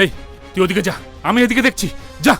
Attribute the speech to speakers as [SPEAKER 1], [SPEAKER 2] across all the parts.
[SPEAKER 1] এই তুই ওদিকে যা, আমি এদিকে দেখছি, যা।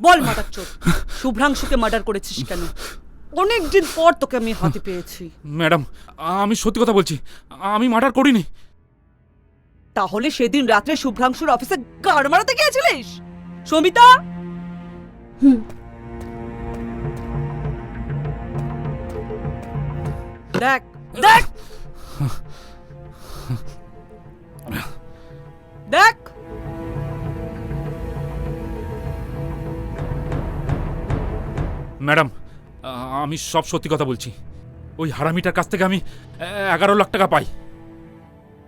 [SPEAKER 2] বল মাদারচোদ, শুভ্রাংশুকে মার্ডার করেছিস কেন? অনেকদিন পর তোকে আমি হাতে পেয়েছি।
[SPEAKER 1] ম্যাডাম, আমি সত্যি কথা বলছি, আমি মার্ডার করিনি।
[SPEAKER 2] তাহলে সেদিন রাত্রে শুভ্রাংশুর অফিসে গাড় মারাতে গিয়েছিলিস? সমিতা, দেখ দেখ দেখ,
[SPEAKER 1] ম্যাডাম, আমি সব সত্যি কথা বলছি। ওই হারামিটার কাছ থেকে আমি 11 লাখ টাকা পাই।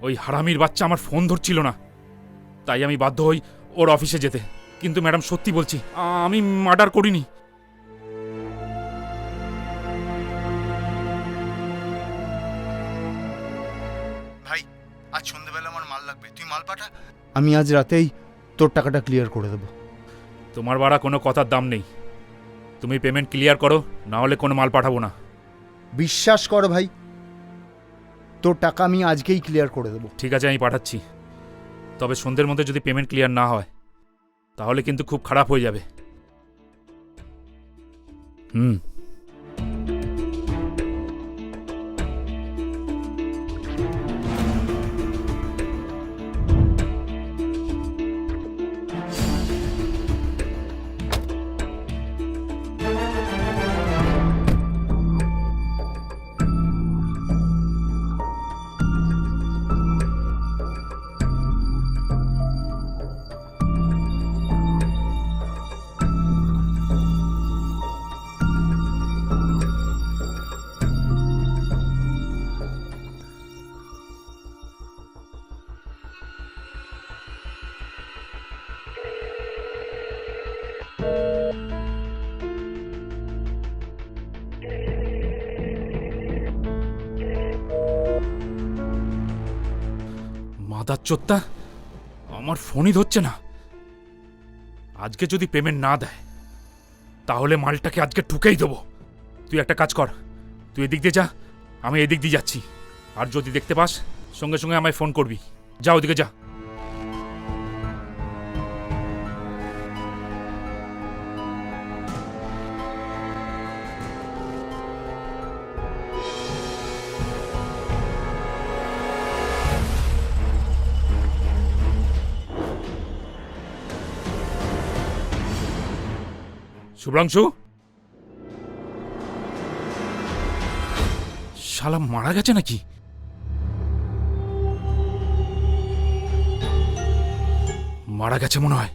[SPEAKER 1] ওই হারামির বাচ্চা আমার ফোন ধরছিল না, তাই আমি বাধ্য হই ওর অফিসে যেতে। কিন্তু ম্যাডাম সত্যি বলছি, আমি মার্ডার করিনি।
[SPEAKER 3] ভাই, আজ সন্ধ্যাবেলা আমার মাল লাগবে, তুই মাল পাঠা। আমি আজ রাতেই তোর টাকাটা ক্লিয়ার করে দেবো।
[SPEAKER 1] তোমার বাড়া কোনো কথার দাম নেই। তুমি পেমেন্ট ক্লিয়ার করো, না হলে কোনো মাল পাঠাবো না।
[SPEAKER 3] বিশ্বাস কর ভাই, তোর টাকা আমি আজকেই ক্লিয়ার করে দেবো।
[SPEAKER 1] ঠিক আছে, আমি পাঠাচ্ছি। তবে সন্ধ্যের মধ্যে যদি পেমেন্ট ক্লিয়ার না হয়, তাহলে কিন্তু খুব খারাপ হয়ে যাবে। হুম। মাদারচোদটা আমার ফোনই ধরছে না। আজকে যদি পেমেন্ট না দেয়, তাহলে মালটাকে আজকে ঠুকেই দেবো। তুই একটা কাজ কর, তুই এদিক দিয়ে যা, আমি এদিক দিয়ে যাচ্ছি। আর যদি দেখতে পাস, সঙ্গে সঙ্গে আমায় ফোন করবি। যা ওদিকে যা। শুভ্রাংশু, শালা মারা গেছে নাকি? মারা গেছে মনে হয়।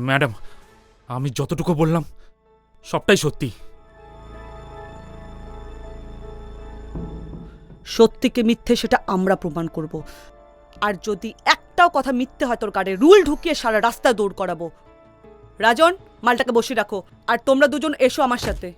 [SPEAKER 1] ম্যাডাম, আমি যতটুকু বললাম সবটাই সত্যি।
[SPEAKER 2] সত্যিকে মিথ্যে সেটা আমরা প্রমাণ করব। আর যদি একটাও কথা মিথ্যে হয়, তোর গাড়ি রুল ঢুকিয়ে সারা রাস্তা দৌড় করাবো। রাজন, মালটাকে বসিয়ে রাখো, আর তোমরা দুজন এসো আমার সাথে।